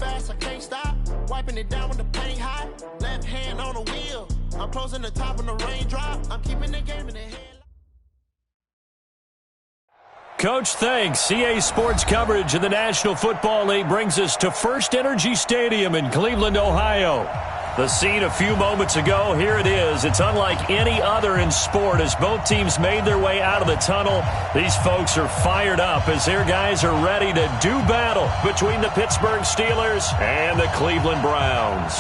fast, I can't stop. Wiping it down when the paint hot. Left hand on the wheel. I'm closing the top when the raindrop. I'm keeping the game in the head. Coach, thanks. CA Sports coverage of the National Football League brings us to First Energy Stadium in Cleveland, Ohio. The scene a few moments ago, here it is. It's unlike any other in sport as both teams made their way out of the tunnel. These folks are fired up as their guys are ready to do battle between the Pittsburgh Steelers and the Cleveland Browns.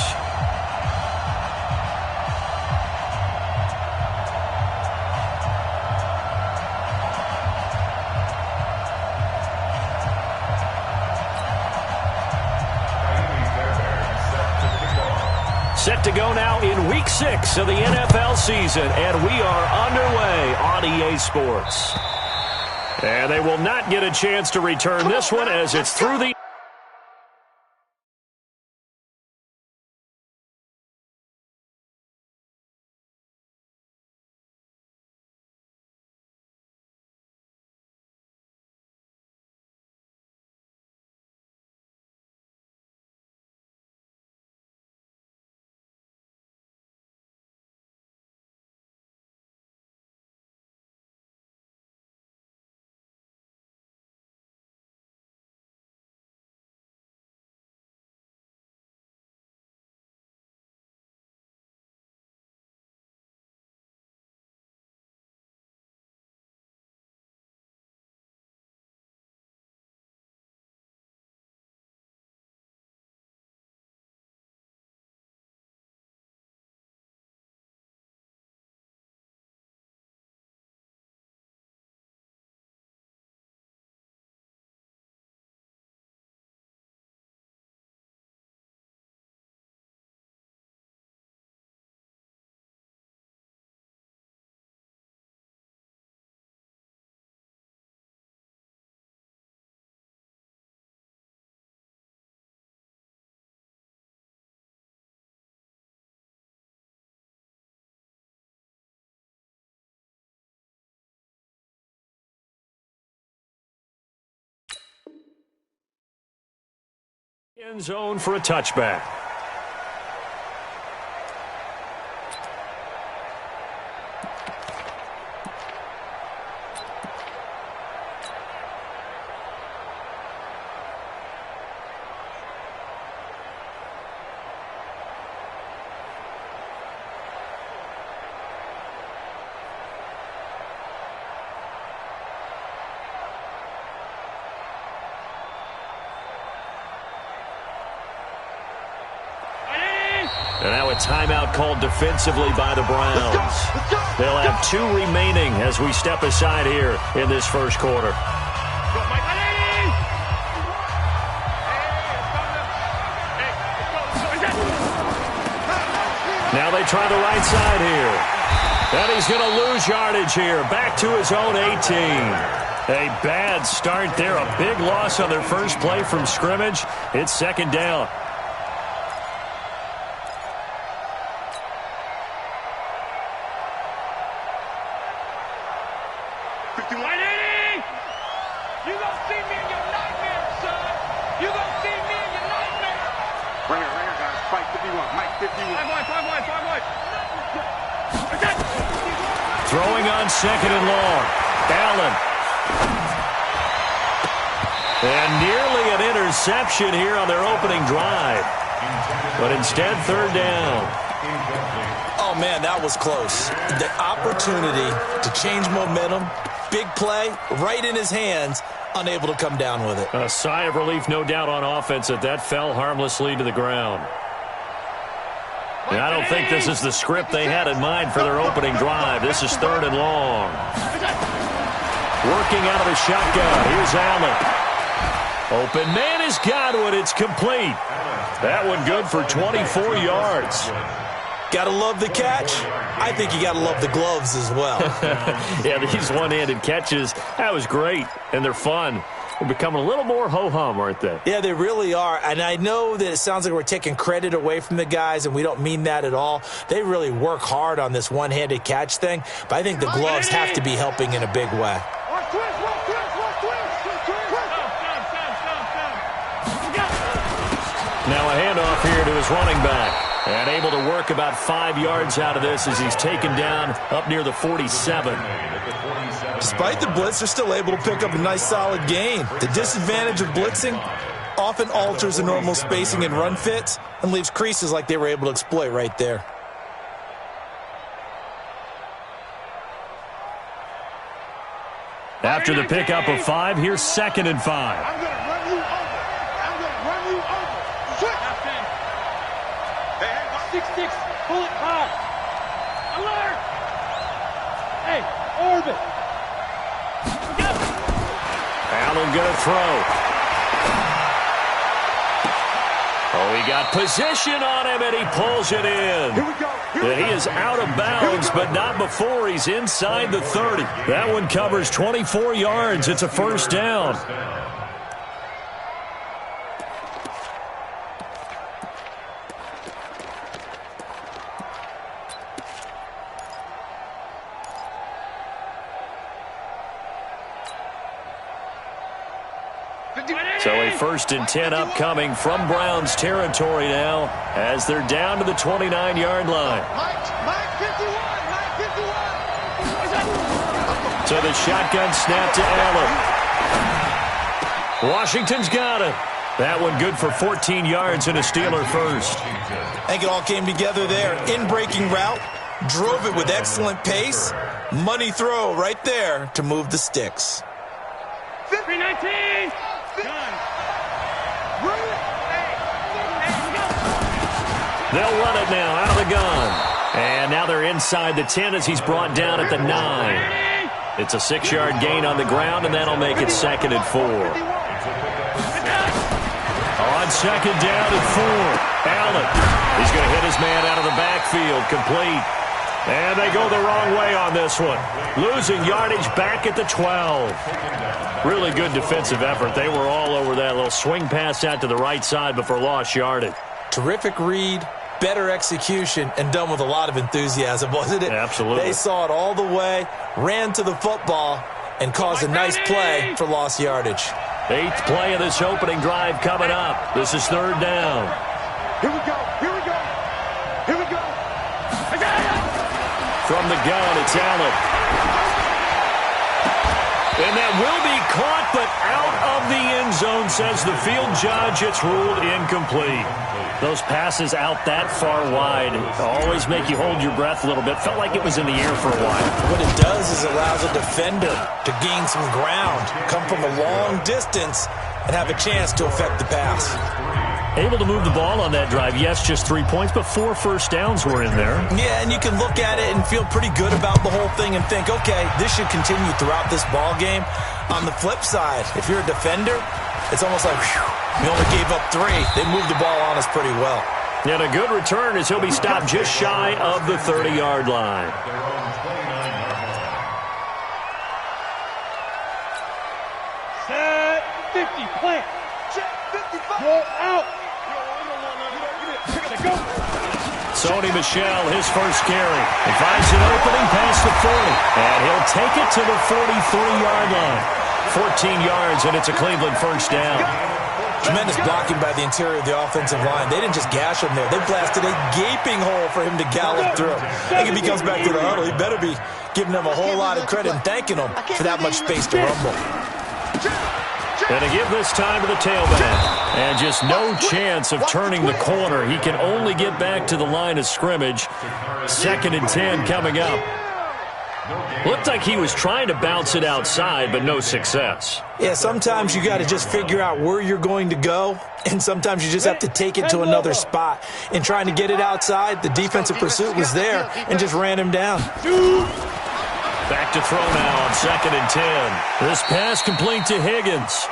Set to go now in Week 6 of the NFL season, and we are underway on EA Sports. And they will not get a chance to return this one as it's through the... End zone for a touchback. And now a timeout called defensively by the Browns. They'll have 2 remaining as we step aside here in this first quarter. Now they try the right side here. And he's going to lose yardage here. Back to his own 18. A bad start there. A big loss on their first play from scrimmage. It's second down. Throwing on second and long. Allen. And nearly an interception here on their opening drive. But instead, third down. Oh, man, that was close. The opportunity to change momentum, big play, right in his hands, unable to come down with it. A sigh of relief, no doubt, on offense that fell harmlessly to the ground. And I don't think this is the script they had in mind for their opening drive. This is third and long. Working out of the shotgun. Here's Allen. Open man is Godwin. It's complete. That one good for 24 yards. Got to love the catch. I think you got to love the gloves as well. Yeah, these one-handed catches, that was great, and they're fun. They're becoming a little more ho-hum, aren't they? Yeah, they really are. And I know that it sounds like we're taking credit away from the guys, and we don't mean that at all. They really work hard on this one-handed catch thing, but I think the gloves have to be helping in a big way. Now a handoff here to his running back. And able to work about 5 yards out of this as he's taken down up near the 47. Despite the blitz, they're still able to pick up a nice solid gain. The disadvantage of blitzing often alters the normal spacing and run fits and leaves creases like they were able to exploit right there. After the pickup of 5, here's 2nd and 5. I'm going to run you over. I'm going to run you over. Switch. Hey, 6-6. Pull it high. Alert. Hey, orbit. Allen going to throw. Oh, he got position on him, and he pulls it in. Here we go. And he is out of bounds, but not before he's inside the 30. That one covers 24 yards. It's a first down. So a 1st and 10 upcoming from Browns territory now as they're down to the 29-yard line. Mike 51. So the shotgun snap to Allen. Washington's got it. That one good for 14 yards and a Steeler first. I think it all came together there. In-breaking route, drove it with excellent pace. Money throw right there to move the sticks. 319. They'll run it now out of the gun. And now they're inside the 10 as he's brought down at the 9. It's a 6-yard gain on the ground, and that'll make it 2nd and 4. On 2nd down and 4. Allen. He's going to hit his man out of the backfield. Complete. And they go the wrong way on this one. Losing yardage back at the 12. Really good defensive effort. They were all over that little swing pass out to the right side before lost yardage. Terrific read, better execution, and done with a lot of enthusiasm, wasn't it? Absolutely. They saw it all the way, ran to the football, and caused a nice play for lost yardage. 8th play of this opening drive coming up. This is 3rd down. Here we go. From the gun, it's Allen. And that will be caught, but out of the end zone, says the field judge. It's ruled incomplete. Those passes out that far wide always make you hold your breath a little bit. Felt like it was in the air for a while. What it does is it allows a defender to gain some ground, come from a long distance, and have a chance to affect the pass. Able to move the ball on that drive. Yes, just 3 points, but 4 first downs were in there. Yeah, and you can look at it and feel pretty good about the whole thing and think, okay, this should continue throughout this ball game. On the flip side, if you're a defender, it's almost like, whew, we only gave up 3. They moved the ball on us pretty well. And a good return as he'll be stopped just shy of the 30-yard line. Set 50, plant. Check 55. Go out. Sony Michel, his first carry. He finds an opening past the 40. And he'll take it to the 43-yard line. 14 yards, and it's a Cleveland first down. Tremendous blocking by the interior of the offensive line. They didn't just gash him there. They blasted a gaping hole for him to gallop through. I think if he comes back to the huddle, he better be giving them a whole lot of credit and thanking them for that much space to rumble. And to give this time to the tailback. And just no chance of turning the corner. He can only get back to the line of scrimmage. 2nd and 10 coming up. Looked like he was trying to bounce it outside, but no success. Yeah, sometimes you got to just figure out where you're going to go, and sometimes you just have to take it to another spot. In trying to get it outside, the defensive pursuit was there and just ran him down. Back to throw now on 2nd and 10. This pass complete to Higgins.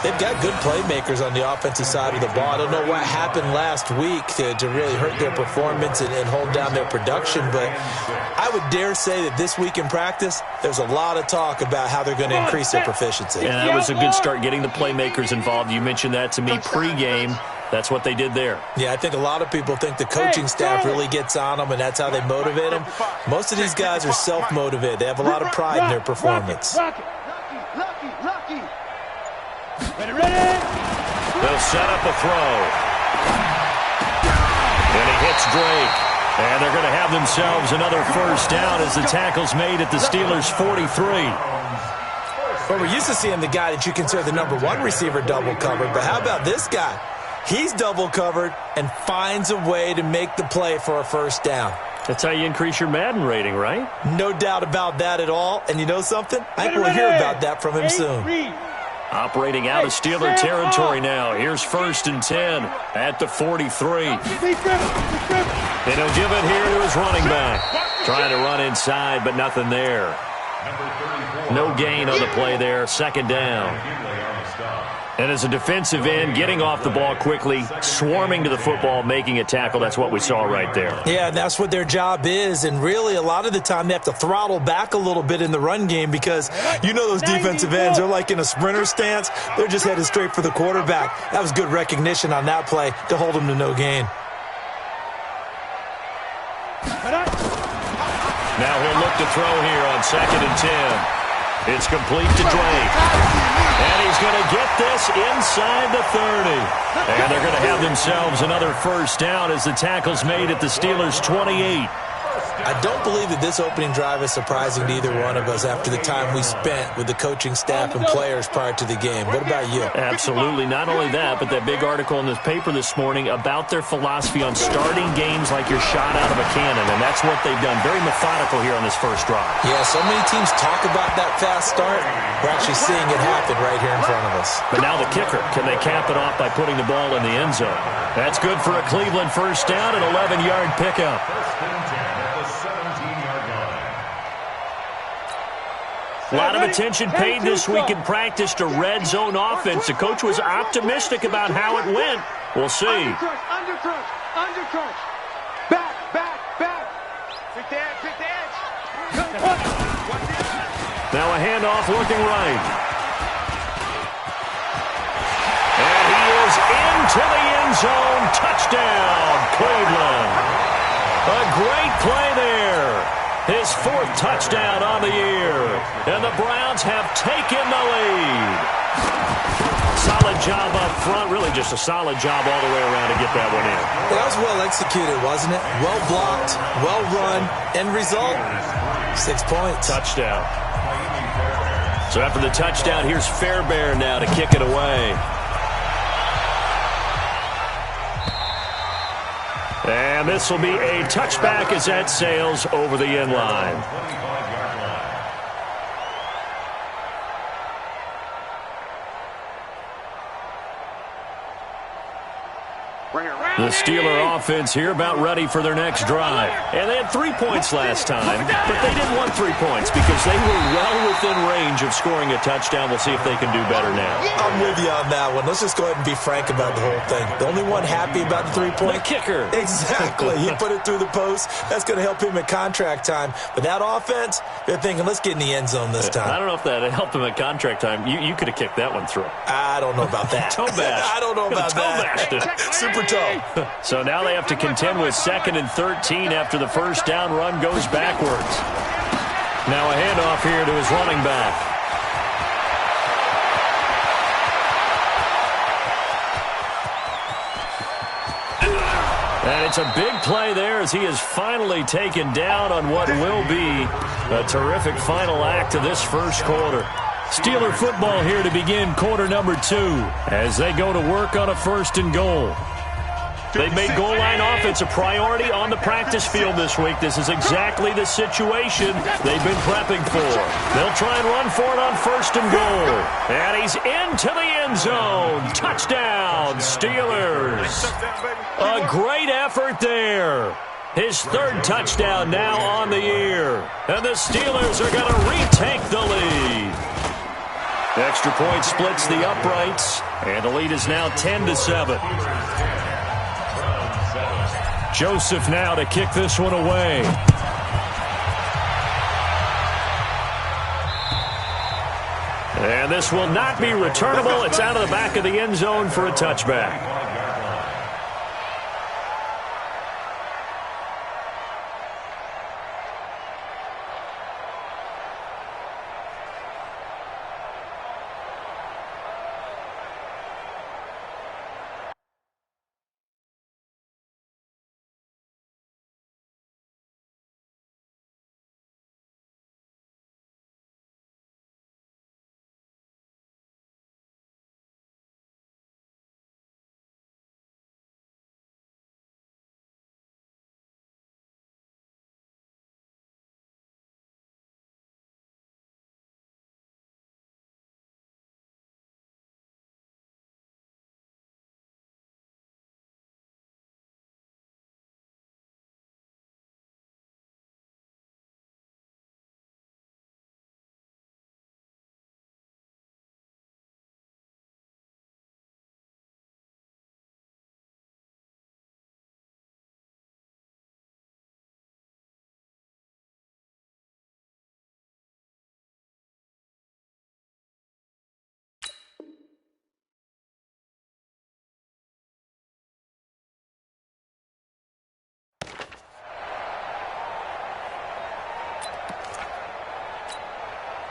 They've got good playmakers on the offensive side of the ball. I don't know what happened last week to really hurt their performance and hold down their production, but I would dare say that this week in practice, there's a lot of talk about how they're going to increase their proficiency. And that was a good start, getting the playmakers involved. You mentioned that to me pregame. That's what they did there. Yeah, I think a lot of people think the coaching staff really gets on them, and that's how they motivate them. Most of these guys are self-motivated. They have a lot of pride in their performance. Lucky. Ready. They'll set up a throw. And he hits Drake. And they're going to have themselves another first down as the tackle's made at the Steelers' 43. Well, we're used to seeing the guy that you consider the number one receiver double covered, but how about this guy? He's double covered and finds a way to make the play for a first down. That's how you increase your Madden rating, right? No doubt about that at all. And you know something? I think we'll hear about that from him soon. Operating out of Steeler territory now. Here's 1st and 10 at the 43. And he'll give it here to his running back. Trying to run inside, but nothing there. No gain on the play there. 2nd down. And as a defensive end, getting off the ball quickly, swarming to the football, making a tackle, that's what we saw right there. Yeah, that's what their job is. And really, a lot of the time, they have to throttle back a little bit in the run game because you know those defensive ends, they're like in a sprinter stance. They're just headed straight for the quarterback. That was good recognition on that play to hold them to no gain. Now he'll look to throw here on 2nd and 10. It's complete to Drake. And he's going to get this inside the 30. And they're going to have themselves another first down as the tackle's made at the Steelers' 28. I don't believe that this opening drive is surprising to either one of us after the time we spent with the coaching staff and players prior to the game. What about you? Absolutely. Not only that, but that big article in this paper this morning about their philosophy on starting games like you're shot out of a cannon, and that's what they've done. Very methodical here on this first drive. Yeah, so many teams talk about that fast start. We're actually seeing it happen right here in front of us. But now the kicker. Can they cap it off by putting the ball in the end zone? That's good for a Cleveland first down, an 11-yard pickup. A lot of attention paid this week in practice to red zone offense. The coach was optimistic about how it went. We'll see. Undercrush. Back. Pick the edge. Now a handoff looking right. And he is into the end zone. Touchdown, Cleveland. A great play there. His 4th touchdown on the year. And the Browns have taken the lead. Solid job up front. Really just a solid job all the way around to get that one in. That was well executed, wasn't it? Well blocked, well run. End result, 6 points. Touchdown. So after the touchdown, here's Fairbairn now to kick it away. And this will be a touchback as that sails over the end line. The Steeler offense here about ready for their next drive. And they had 3 points last time, but they didn't want 3 points because they were well within range of scoring a touchdown. We'll see if they can do better now. I'm with you on that one. Let's just go ahead and be frank about the whole thing. The only one happy about the 3-point? The kicker. Exactly. He put it through the post. That's going to help him at contract time. But that offense, they're thinking, let's get in the end zone this time. I don't know if that helped him at contract time. You could have kicked that one through. I don't know about that. Toe bash. I don't know about that. Super toe. So now they have to contend with 2nd and 13 after the first down run goes backwards. Now a handoff here to his running back. And it's a big play there as he is finally taken down on what will be a terrific final act of this first quarter. Steeler football here to begin quarter number 2 as they go to work on a 1st and goal. They've made goal line offense a priority on the practice field this week. This is exactly the situation they've been prepping for. They'll try and run for it on 1st and goal. And he's into the end zone. Touchdown, Steelers. A great effort there. His 3rd touchdown now on the year. And the Steelers are going to retake the lead. The extra point splits the uprights. And the lead is now 10-7. Joseph now to kick this one away. And this will not be returnable. It's out of the back of the end zone for a touchback.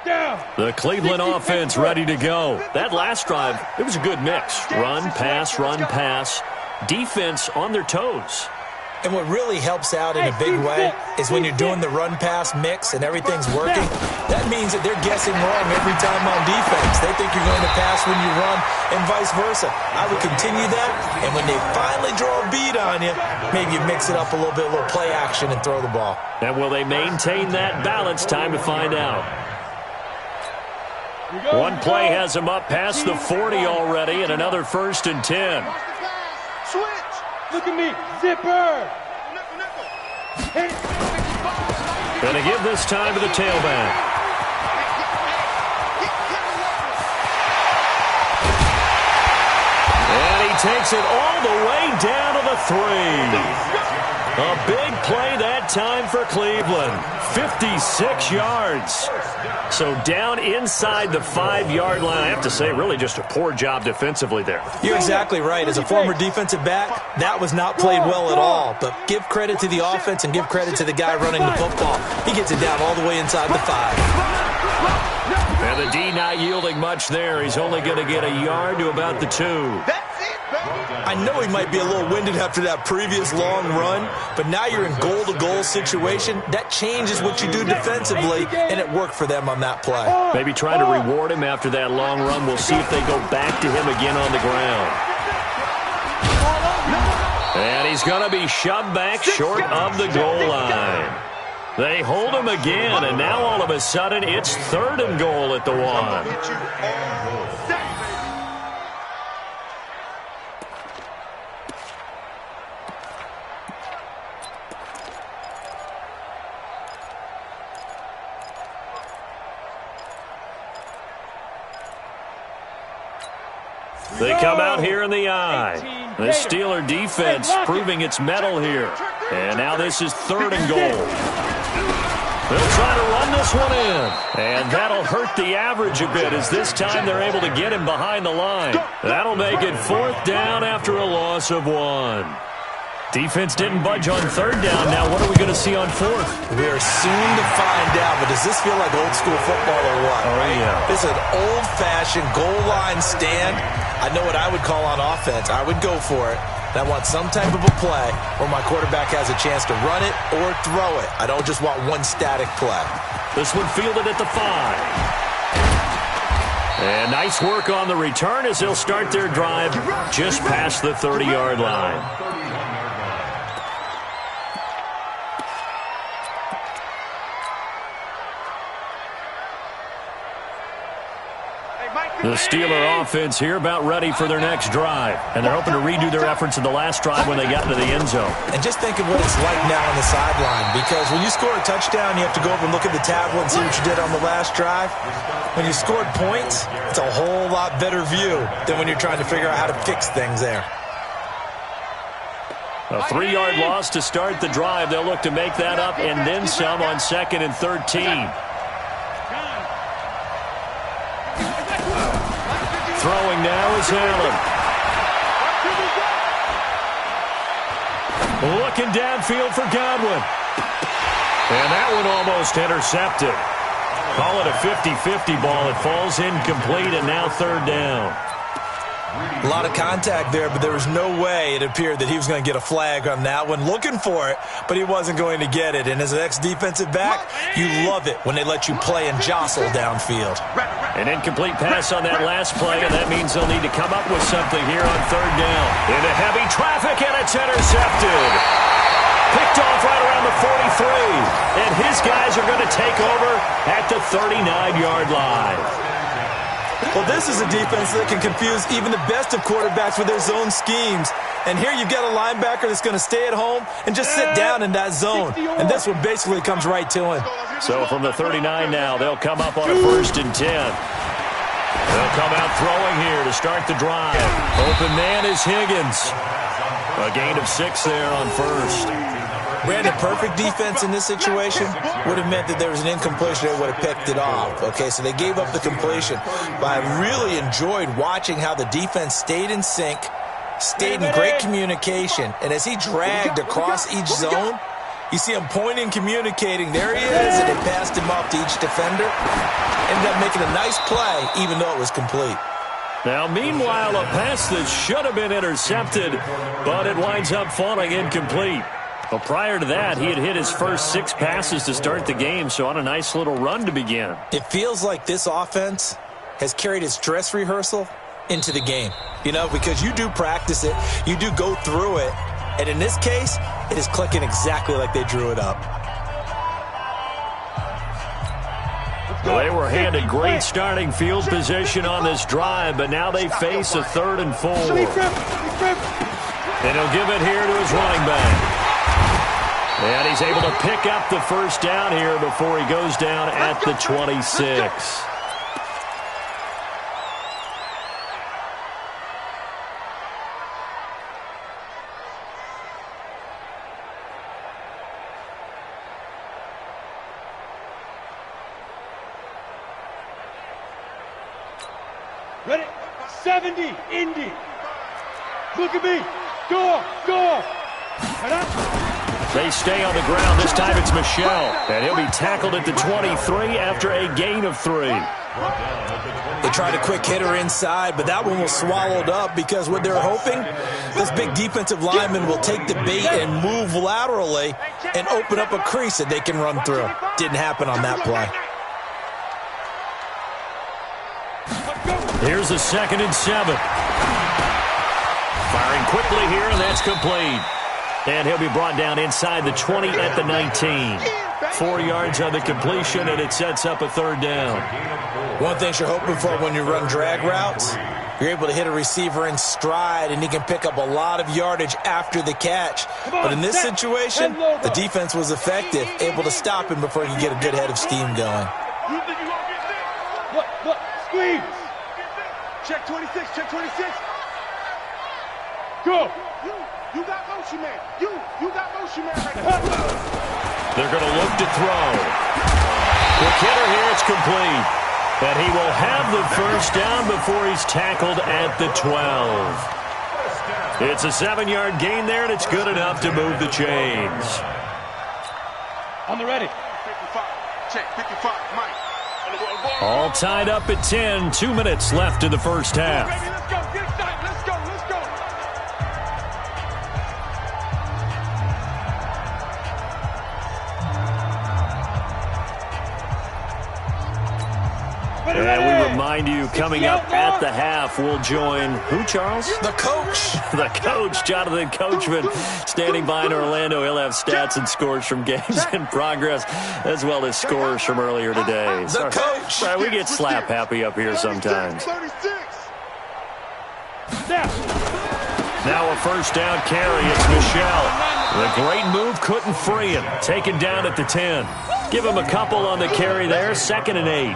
The Cleveland offense ready to go. That last drive, it was a good mix. Run, pass, defense on their toes. And what really helps out in a big way is when you're doing the run-pass mix and everything's working, that means that they're guessing wrong every time on defense. They think you're going to pass when you run and vice versa. I would continue that, and when they finally draw a beat on you, maybe you mix it up a little bit, a little play action, and throw the ball. And will they maintain that balance? Time to find out. One play has them up past the 40 already, and another 1st and 10. Switch. Look at me. Zipper. Going to give this time to the tailback. And he takes it all the way down to the 3. A big play that time for Cleveland. 56 yards. So down inside the 5-yard line. I have to say, really just a poor job defensively there. You're exactly right. As a former defensive back, that was not played well at all. But give credit to the offense and give credit to the guy running the football. He gets it down all the way inside the 5. And the D not yielding much there. He's only going to get a yard to about the 2. I know he might be a little winded after that previous long run, but now you're in goal-to-goal situation. That changes what you do defensively, and it worked for them on that play. Maybe trying to reward him after that long run. We'll see if they go back to him again on the ground. And he's going to be shoved back short of the goal line. They hold him again, and now all of a sudden it's 3rd and goal at the 1. They come out here in the eye. The Steeler defense proving its mettle here. And now this is 3rd and goal. They'll try to run this one in. And that'll hurt the average a bit as this time they're able to get him behind the line. That'll make it 4th down after a loss of 1. Defense didn't budge on 3rd down. Now what are we going to see on 4th? We are soon to find out, but does this feel like old school football or what? Oh, yeah. This is an old-fashioned goal line stand. I know what I would call on offense. I would go for it. And I want some type of a play where my quarterback has a chance to run it or throw it. I don't just want one static play. This one fielded at the 5. And nice work on the return as they'll start their drive just past the 30-yard line. The Steeler offense here about ready for their next drive. And they're hoping to redo their efforts in the last drive when they got into the end zone. And just think of what it's like now on the sideline. Because when you score a touchdown, you have to go over and look at the tablet and see what you did on the last drive. When you scored points, it's a whole lot better view than when you're trying to figure out how to fix things there. A 3-yard loss to start the drive. They'll look to make that up and then some on 2nd and 13. Throwing now is Allen. Looking downfield for Godwin. And that one almost intercepted. Call it a 50-50 ball. It falls incomplete, and now 3rd down. A lot of contact there, but there was no way it appeared that he was going to get a flag on that one. Looking for it, but he wasn't going to get it. And as an ex-defensive back, you love it when they let you play and jostle downfield. An incomplete pass on that last play, and that means they'll need to come up with something here on 3rd down. Into heavy traffic, and it's intercepted. Picked off right around the 43. And his guys are going to take over at the 39-yard line. Well, this is a defense that can confuse even the best of quarterbacks with their zone schemes. And here you've got a linebacker that's going to stay at home and just sit down in that zone. And this one basically comes right to him. So from the 39 now, they'll come up on a 1st and 10. They'll come out throwing here to start the drive. Open man is Higgins. A gain of 6 there on 1st. Brandon, perfect defense in this situation would have meant that there was an incompletion that would have picked it off. Okay, so they gave up the completion. But I really enjoyed watching how the defense stayed in sync, stayed in great communication. And as he dragged across each zone, you see him pointing, communicating. There he is, and they passed him up. off to each defender. Ended up making a nice play, even though it was complete. Now, meanwhile, a pass that should have been intercepted, but it winds up falling incomplete. Well, prior to that, he had hit his first 6 passes to start the game, so on a nice little run to begin. It feels like this offense has carried its dress rehearsal into the game. You know, because you do practice it, you do go through it, and in this case, it is clicking exactly like they drew it up. Well, they were handed great starting field position on this drive, but now they face a 3rd and 4. And he'll give it here to his running back. And he's able to pick up the first down here before he goes down at the 26. Ready? 70, Indy. Look at me. Go. They stay on the ground. This time it's Michelle. And he'll be tackled at the 23 after a gain of 3. They tried a quick hitter inside, but that one was swallowed up because what they're hoping, this big defensive lineman will take the bait and move laterally and open up a crease that they can run through. Didn't happen on that play. Here's a 2nd and 7. Firing quickly here, and that's complete. And he'll be brought down inside the 20 at the 19. 4 yards on the completion, and it sets up a 3rd down. One thing you're hoping for when you run drag routes, you're able to hit a receiver in stride, and he can pick up a lot of yardage after the catch. But in this situation, the defense was effective, able to stop him before he could get a good head of steam going. Look, squeeze. Check 26, check 26. Go. You got motion man. You got motion man right now. They're going to look to throw. Quick hitter here, it's complete. And he will have the first down before he's tackled at the 12. It's a 7-yard gain there, and it's good enough to move the chains. On the ready. 55. Check 55. Mike. All tied up at 10. 2 minutes left in the first half. Let's go. Get excited. Let's go. And we remind you, coming up at the half, we'll join who, Charles? The coach. The coach, Jonathan Coachman, standing by in Orlando. He'll have stats and scores from games in progress, as well as scores from earlier today. The coach. Sorry, we get slap happy up here sometimes. Now a first down carry. It's Michelle. The great move couldn't free him. Taken down at the 10. Give him a couple on the carry there. 2nd and 8.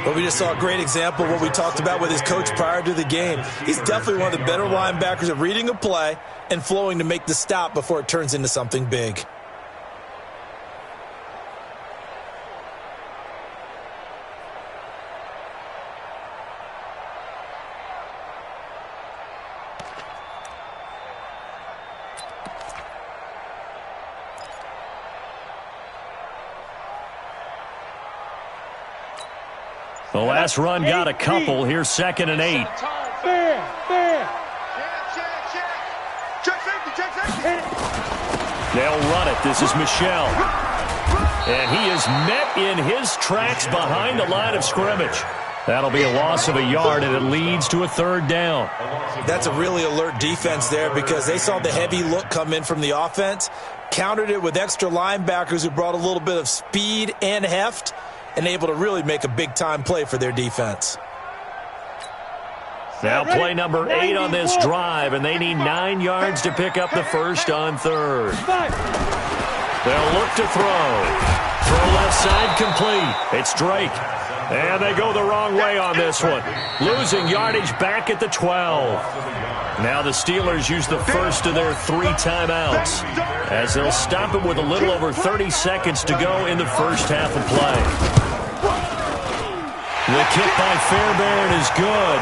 But we just saw a great example of what we talked about with his coach prior to the game. He's definitely one of the better linebackers at reading a play and flowing to make the stop before it turns into something big. The last run got a couple. Here's 2nd and 8. Fair. They'll run it. This is Michelle. And he is met in his tracks behind the line of scrimmage. That'll be a loss of a yard, and it leads to a 3rd down. That's a really alert defense there because they saw the heavy look come in from the offense, countered it with extra linebackers who brought a little bit of speed and heft, and able to really make a big-time play for their defense. Now play number 8 on this drive, and they need 9 yards to pick up the first on 3rd. They'll look to throw. Throw left side complete. It's Drake. And they go the wrong way on this one. Losing yardage back at the 12. Now the Steelers use the first of their 3 timeouts, as they'll stop it with a little over 30 seconds to go in the first half of play. The kick by Fairbairn is good,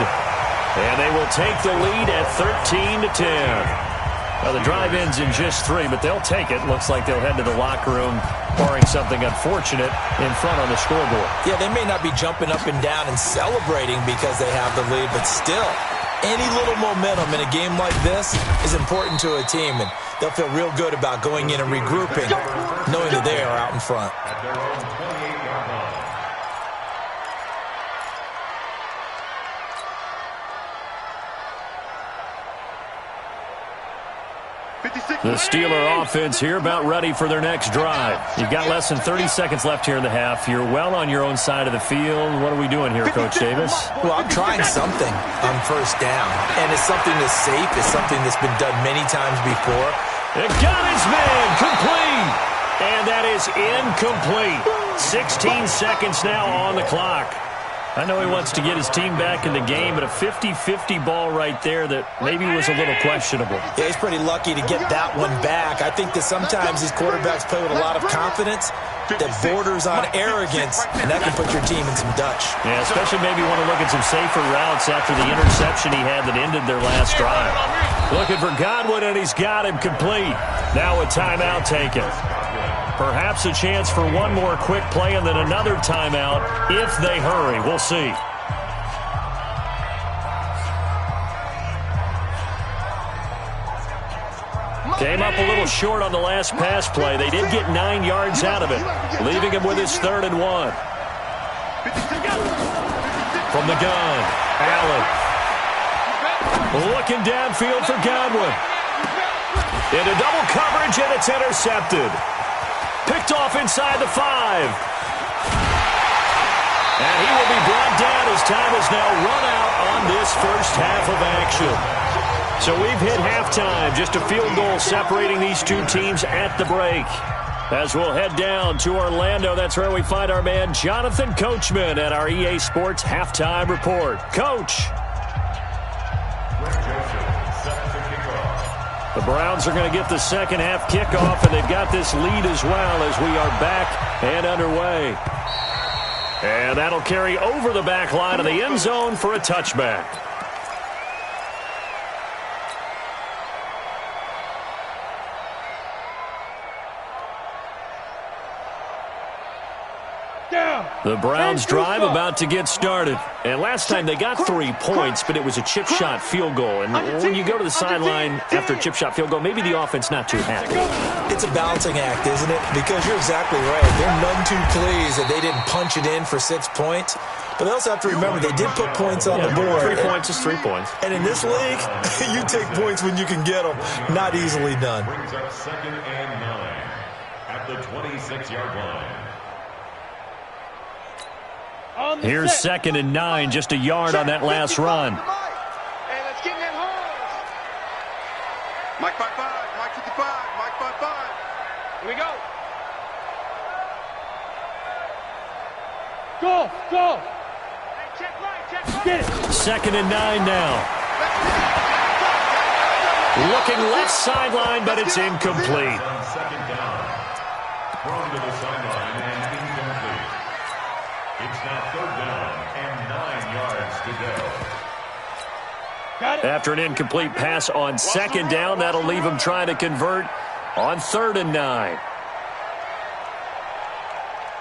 and they will take the lead at 13-10. Well, the drive ends in just 3, but they'll take it. Looks like they'll head to the locker room, barring something unfortunate in front on the scoreboard. Yeah, they may not be jumping up and down and celebrating because they have the lead, but still, any little momentum in a game like this is important to a team, and they'll feel real good about going in and regrouping, knowing that they are out in front. The Steeler offense here about ready for their next drive. You've got less than 30 seconds left here in the half. You're well on your own side of the field. What are we doing here, Coach Davis? Well, I'm trying something on first down, and it's something that's safe. It's something that's been done many times before. It got his man complete, and that is incomplete. 16 seconds now on the clock. I know he wants to get his team back in the game, but a 50-50 ball right there that maybe was a little questionable. Yeah, he's pretty lucky to get that one back. I think that sometimes these quarterbacks play with a lot of confidence that borders on arrogance, and that can put your team in some Dutch. Yeah, especially maybe want to look at some safer routes after the interception he had that ended their last drive. Looking for Godwin, and he's got him complete. Now a timeout taken. Perhaps a chance for one more quick play and then another timeout if they hurry. We'll see. Came up a little short on the last pass play. They did get 9 yards out of it, leaving him with his 3rd and 1. From the gun, Allen. Looking downfield for Godwin. Into double coverage, and it's intercepted. Picked off inside the 5. And he will be brought down as time is now run out on this first half of action. So we've hit halftime. Just a field goal separating these two teams at the break. As we'll head down to Orlando, that's where we find our man Jonathan Coachman at our EA Sports Halftime Report. Coach. The Browns are going to get the second half kickoff, and they've got this lead as well as we are back and underway. And that'll carry over the back line of the end zone for a touchback. The Browns drive about to get started. And last time they got 3 points, but it was a chip shot field goal. And when you go to the sideline after a chip shot field goal, maybe the offense not too happy. It's a balancing act, isn't it? Because you're exactly right. They're none too pleased that they didn't punch it in for 6 points. But they also have to remember they did put points on the board. 3 points is 3 points. And in this league, you take points when you can get them. Not easily done. Brings up 2nd and 9 at the 26-yard line. Here's 2nd and 9, just a yard on that last run. Hey, let's get in that hole. Mike 5-5, Mike 55, Mike 5-5. Here we go. Go. Hey, check right. Get it. 2nd and 9 now. Looking left sideline, but it's incomplete. 2nd down. Thrown to the sideline and incomplete. It's now 3rd down and 9 yards to go. After an incomplete pass on 2nd down, that'll leave him trying to convert on 3rd and 9.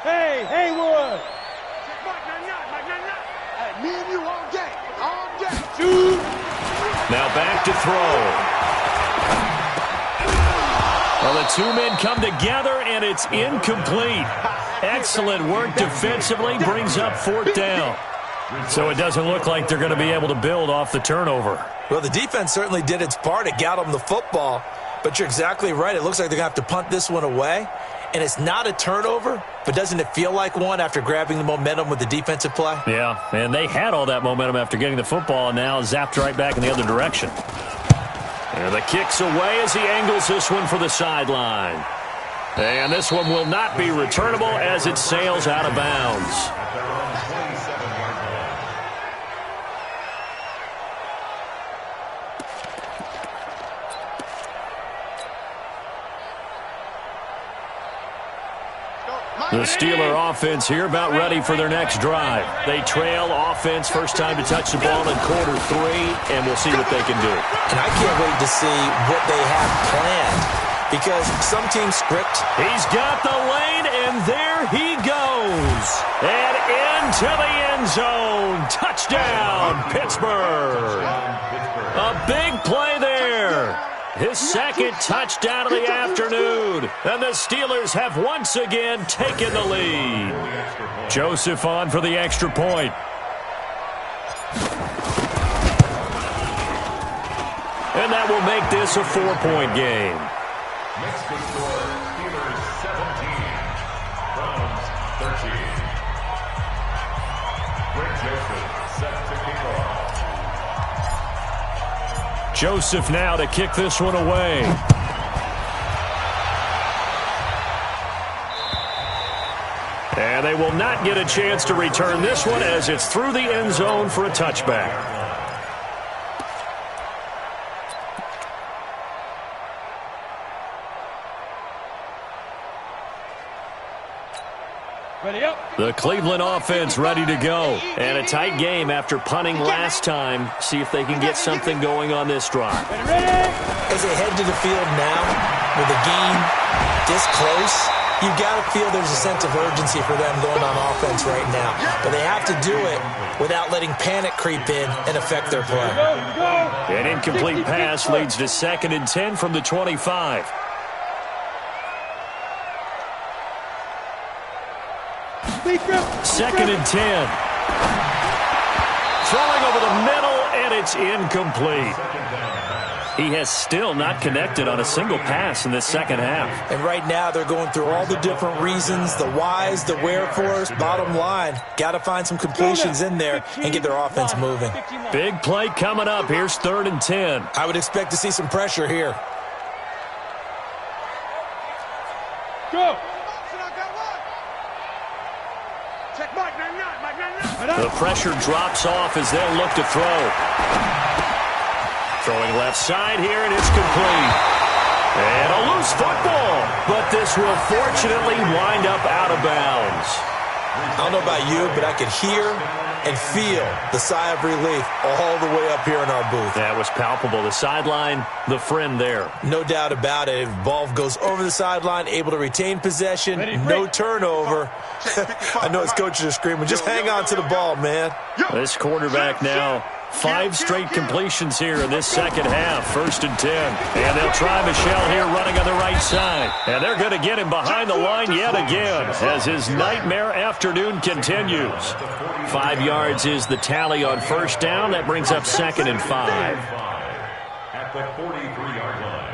Hey, Haywood. Hey, me and you all day. Shoot. Now back to throw. Well, the two men come together, and it's incomplete. Excellent work defensively, brings up 4th down. So it doesn't look like they're going to be able to build off the turnover. Well, the defense certainly did its part. It got them the football. But you're exactly right. It looks like they're going to have to punt this one away. And it's not a turnover, but doesn't it feel like one after grabbing the momentum with the defensive play? Yeah, and they had all that momentum after getting the football, and now zapped right back in the other direction. And the kick's away as he angles this one for the sideline. And this one will not be returnable as it sails out of bounds. The Steeler offense here about ready for their next drive. They trail offense, first time to touch the ball in quarter 3, and we'll see what they can do. And I can't wait to see what they have planned, because some teams script. He's got the lane, and there he goes. And into the end zone. Touchdown, Pittsburgh. A big play there. His second touchdown of the afternoon. And the Steelers have once again taken the lead. Joseph on for the extra point. And that will make this a 4-point game. Makes the score Steelers 17, Browns 13. Greg Joseph set to kick off. Joseph now to kick this one away. And they will not get a chance to return this one as it's through the end zone for a touchback. The Cleveland offense ready to go. And a tight game after punting last time. See if they can get something going on this drive. As they head to the field now, with the game this close, you got to feel there's a sense of urgency for them going on offense right now. But they have to do it without letting panic creep in and affect their play. An incomplete pass leads to 2nd and 10 from the 25. Second and 10. Throwing over the middle, and it's incomplete. He has still not connected on a single pass in this second half. And right now they're going through all the different reasons, the whys, the wherefores. Bottom line, got to find some completions in there and get their offense moving. Big play coming up. Here's 3rd and 10. I would expect to see some pressure here. Go. The pressure drops off as they'll look to throw. Throwing left side here, and it's complete. And a loose football, but this will fortunately wind up out of bounds. I don't know about you, but I could hear and feel the sigh of relief all the way up here in our booth. That was palpable. The sideline, the friend there. No doubt about it. If ball goes over the sideline, able to retain possession, no turnover. I know his coaches are screaming, just hang on to the ball, man. This quarterback now, 5 straight completions here in this second half. 1st and 10. And they'll try Michelle here running on the right side. And they're going to get him behind the line yet again as his nightmare afternoon continues. 5 yards is the tally on 1st down. That brings up 2nd and 5. At the 43-yard line.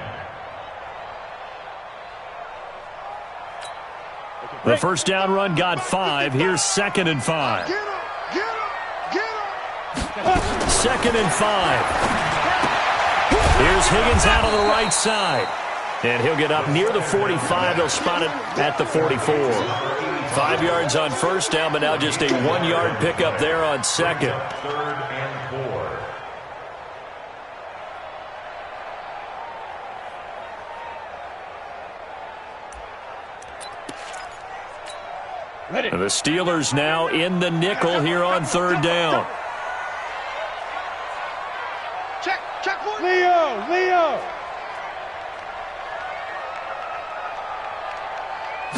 The 1st down run got 5. Here's 2nd and 5. 2nd and 5. Here's Higgins out on the right side. And he'll get up near the 45. They'll spot it at the 44. 5 yards on 1st down, but now just a 1-yard pickup there on 2nd. 3rd and 4. And the Steelers now in the nickel here on 3rd down. Check, Leo.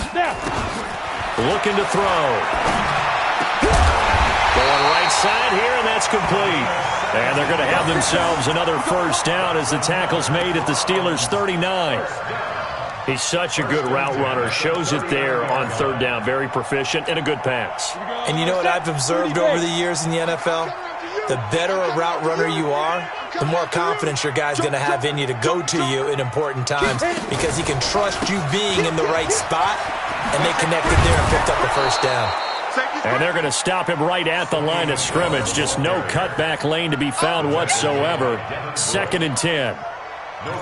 Snap. Looking to throw. Going right side here, and that's complete. And they're going to have themselves another 1st down as the tackle's made at the Steelers' 39. He's such a good route runner. Shows it there on 3rd down. Very proficient and a good pass. And you know what I've observed over the years in the NFL? The better a route runner you are, the more confidence your guy's going to have in you to go to you in important times because he can trust you being in the right spot, and they connected there and picked up the 1st down. And they're going to stop him right at the line of scrimmage. Just no cutback lane to be found whatsoever. 2nd and 10.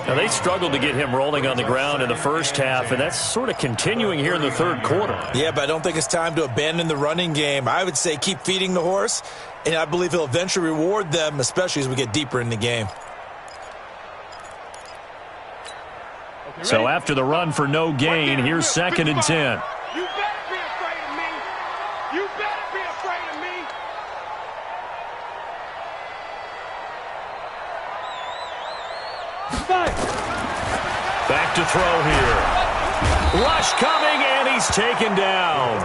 Now, they struggled to get him rolling on the ground in the 1st half, and that's sort of continuing here in the 3rd quarter. Yeah, but I don't think it's time to abandon the running game. I would say keep feeding the horse, and I believe he'll eventually reward them, especially as we get deeper in the game. So after the run for no gain, here's 2nd and 10. afraid of me. Back to throw here. Rush coming, and he's taken down.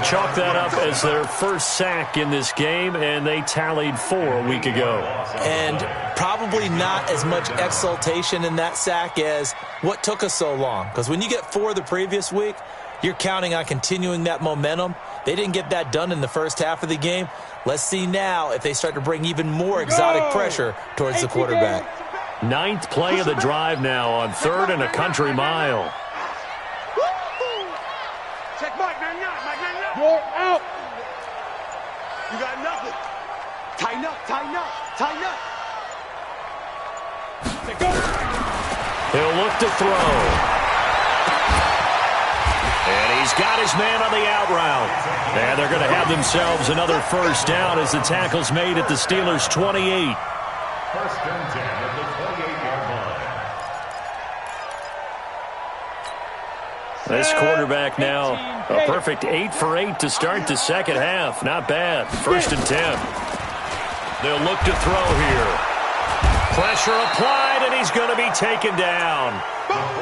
Chalk that up as their first sack in this game, and they tallied 4 a week ago. And probably not as much exultation in that sack as what took us so long. Because when you get 4 the previous week, you're counting on continuing that momentum. They didn't get that done in the first half of the game. Let's see now if they start to bring even more exotic pressure towards the quarterback. 9th play of the drive now on 3rd and a country mile. Check Mike 99, Mike 99. You're out. You got nothing. Tighten up, tighten up, tighten up. He'll look to throw. And he's got his man on the out route. And they're going to have themselves another first down as the tackle's made at the Steelers' 28. First and 10 at the 28-yard line. This quarterback now a perfect 8 for 8 to start the second half. Not bad. First and 10. They'll look to throw here. Pressure applied, and he's going to be taken down.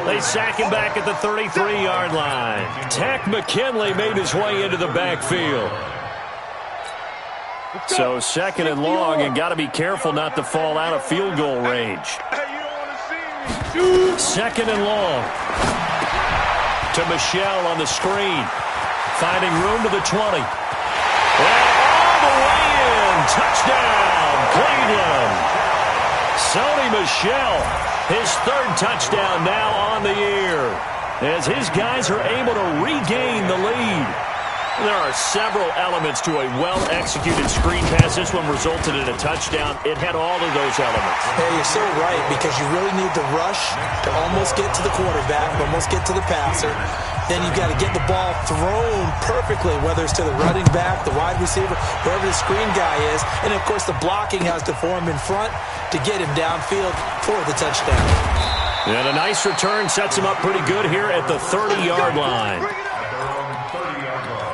They sack him back at the 33-yard line. Tack McKinley made his way into the backfield. So 2nd and long, and got to be careful not to fall out of field goal range. Hey, you don't want to see me. 2nd and long. To Michelle on the screen. Finding room to the 20. And all the way in. Touchdown, Cleveland. Sony Michel, his 3rd touchdown now on the year, as his guys are able to regain the lead. There are several elements to a well-executed screen pass. This one resulted in a touchdown. It had all of those elements. Hey, you're so right, because you really need to rush to almost get to the quarterback, almost get to the passer. Then you've got to get the ball thrown perfectly, whether it's to the running back, the wide receiver, wherever the screen guy is. And, of course, the blocking has to form in front to get him downfield for the touchdown. And a nice return sets him up pretty good here at the 30-yard line. At their own 30-yard line.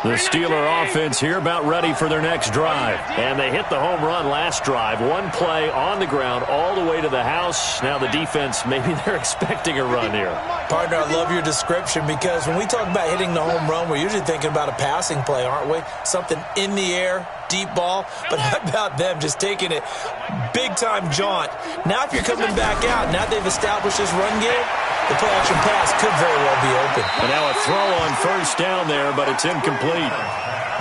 The Steeler offense here about ready for their next drive. And they hit the home run last drive. 1 play on the ground all the way to the house. Now the defense, maybe they're expecting a run here. Partner, I love your description, because when we talk about hitting the home run, we're usually thinking about a passing play, aren't we? Something in the air, deep ball. But how about them just taking it big-time jaunt? Now if you're coming back out, now they've established this run game, the play-action pass could very well be open. And now a throw on first down there, but it's incomplete.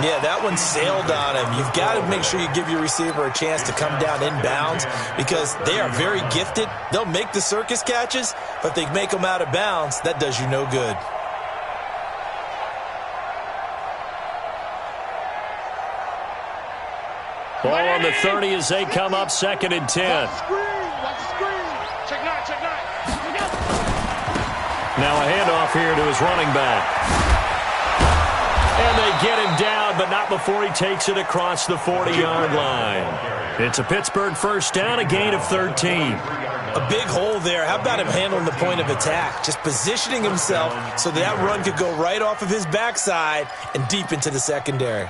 Yeah, that one sailed on him. You've got to make sure you give your receiver a chance to come down inbounds, because they are very gifted. They'll make the circus catches, but if they make them out of bounds, that does you no good. Ball on the 30 as they come up 2nd and 10. Watch the screen. Check 9, check 9. Now a handoff here to his running back. And they get him down, but not before he takes it across the 40-yard line. It's a Pittsburgh first down, a gain of 13. A big hole there. How about him handling the point of attack? Just positioning himself so that run could go right off of his backside and deep into the secondary.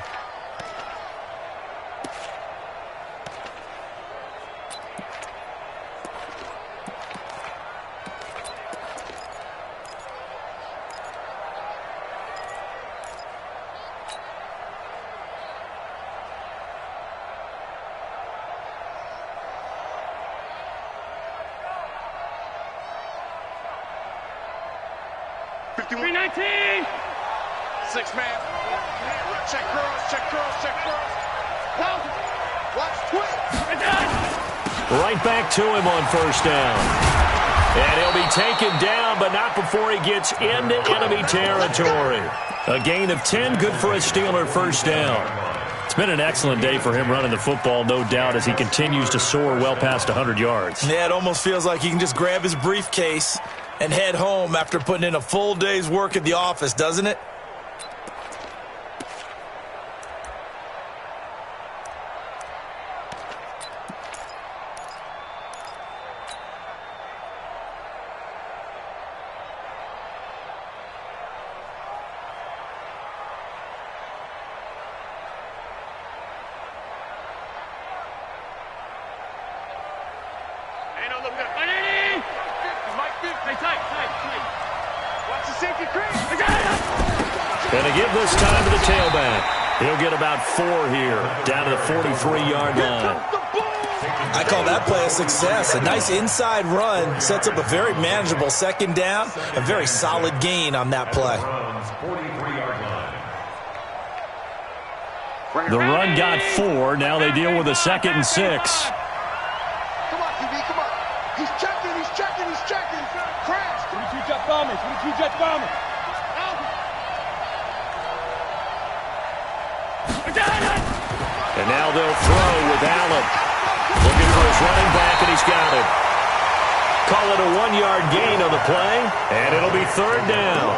Six man. Check girls, check girls, check girls. Watch twist. Right back to him on first down. And he'll be taken down, but not before he gets into enemy territory. A gain of 10, good for a Steeler first down. It's been an excellent day for him running the football, no doubt, as he continues to soar well past 100 yards. Yeah, it almost feels like he can just grab his briefcase and head home after putting in a full day's work at the office, doesn't it? Going to give this time to the tailback. He'll get about 4 here, down to the 43-yard line. I call that play a success. A nice inside run sets up a very manageable second down, a very solid gain on that play. The run got 4. Now they deal with a 2nd and 6. Come on, QB, come on. He's checking. Crash. 22 Jet Bombers. And now they'll throw with Allen. Looking for his running back, and he's got it. Call it a 1-yard gain on the play, and it'll be 3rd down.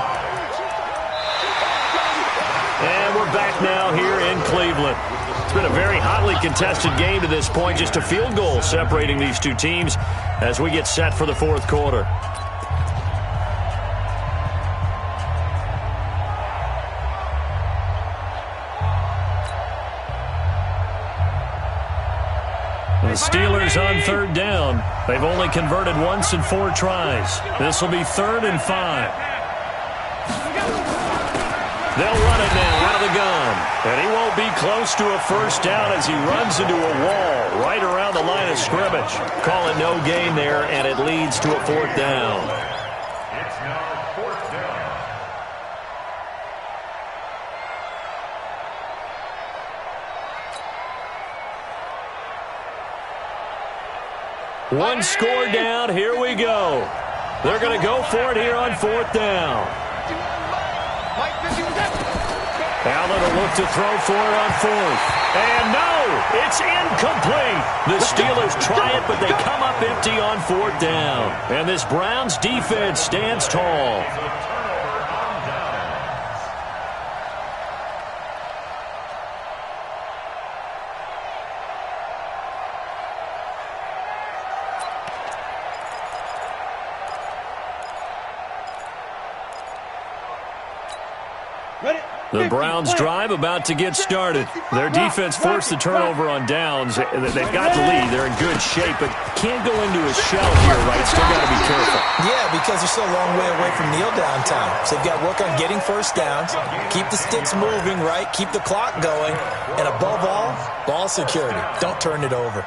And we're back now here in Cleveland. It's been a very hotly contested game to this point. Just a field goal separating these two teams as we get set for the 4th quarter. The Steelers on 3rd down. They've only converted once in 4 tries. This will be 3rd and 5. They'll run it now out of the gun. And he won't be close to a first down as he runs into a wall right around the line of scrimmage. Call it no gain there, and it leads to a 4th down. It's now 4th down. One score down. Here we go. They're going to go for it here on 4th down. Allen will look to throw for it on 4th. And no, it's incomplete. The Steelers try it, but they come up empty on 4th down. And this Browns defense stands tall. The Browns drive about to get started. Their defense forced the turnover on downs. They've got the lead. They're in good shape, but can't go into a shell here, right? Still got to be careful. Yeah, because they're still a long way away from kneel down time. So they've got to work on getting first downs, keep the sticks moving, right? Keep the clock going. And above all, ball security. Don't turn it over.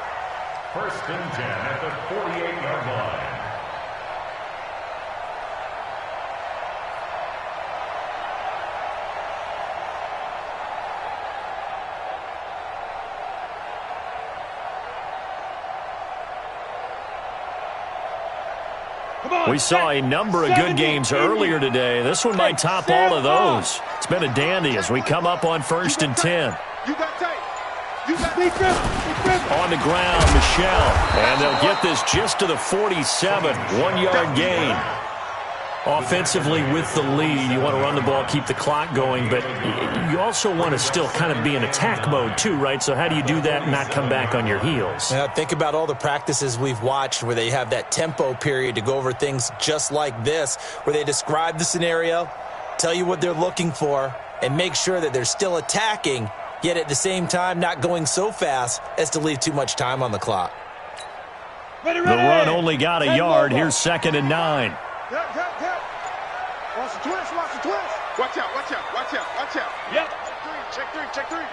1st and 10 at the 48-yard line. We saw a number of good games earlier today. This one might top all of those. It's been a dandy as we come up on 1st and 10. On the ground, Michelle. And they'll get this just to the 47. 1-yard gain. Offensively with the lead, you want to run the ball, keep the clock going, but you also want to still kind of be in attack mode too, right? So how do you do that and not come back on your heels? Yeah, think about all the practices we've watched where they have that tempo period to go over things just like this, where they describe the scenario, tell you what they're looking for, and make sure that they're still attacking, yet at the same time not going so fast as to leave too much time on the clock. The run only got a yard. Here's 2nd and 9. Watch the twist. Watch out. Yep. Check three.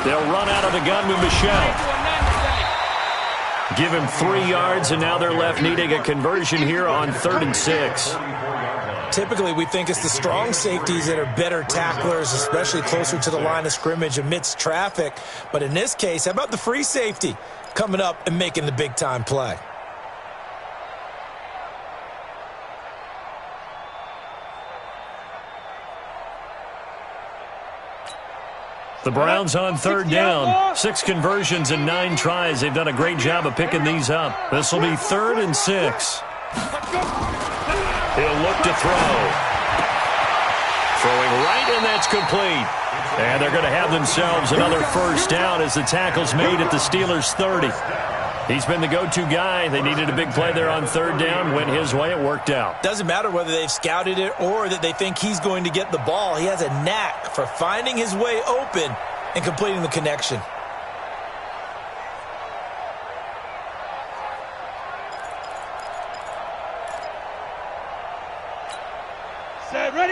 They'll run out of the gun with Michelle. Give him 3 yards, and now they're left needing a conversion here on 3rd and 6. Typically, we think it's the strong safeties that are better tacklers, especially closer to the line of scrimmage amidst traffic. But in this case, how about the free safety coming up and making the big-time play? The Browns on 3rd down. 6 conversions and 9 tries. They've done a great job of picking these up. This will be 3rd and 6. He'll look to throw. Throwing right, and that's complete. And they're going to have themselves another first down as the tackle's made at the Steelers' 30. He's been the go-to guy. They needed a big play there on 3rd down. Went his way. It worked out. Doesn't matter whether they've scouted it or that they think he's going to get the ball. He has a knack for finding his way open and completing the connection.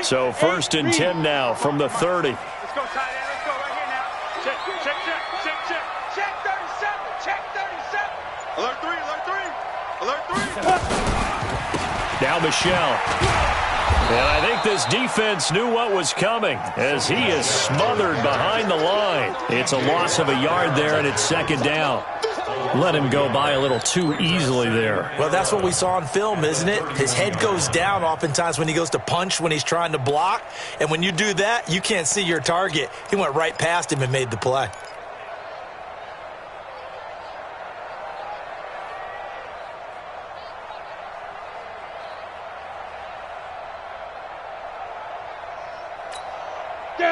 So 1st and 10 now from the 30. Let's go, tight end. Let's go right here now. Check, check, check, check, check. Check 37. Check 37. Alert 3, alert 3. Alert 3. Now Michelle. And I think this defense knew what was coming as he is smothered behind the line. It's a loss of a yard there, and it's 2nd down. Let him go by a little too easily there. Well, that's what we saw on film, isn't it? His head goes down oftentimes when he goes to punch, when he's trying to block. And when you do that, you can't see your target. He went right past him and made the play.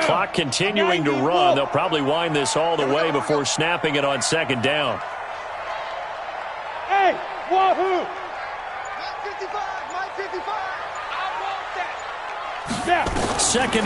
Clock continuing to run. They'll probably wind this all the way before snapping it on 2nd down. Hey, wahoo! 55, 55. I want that. Yeah. 2nd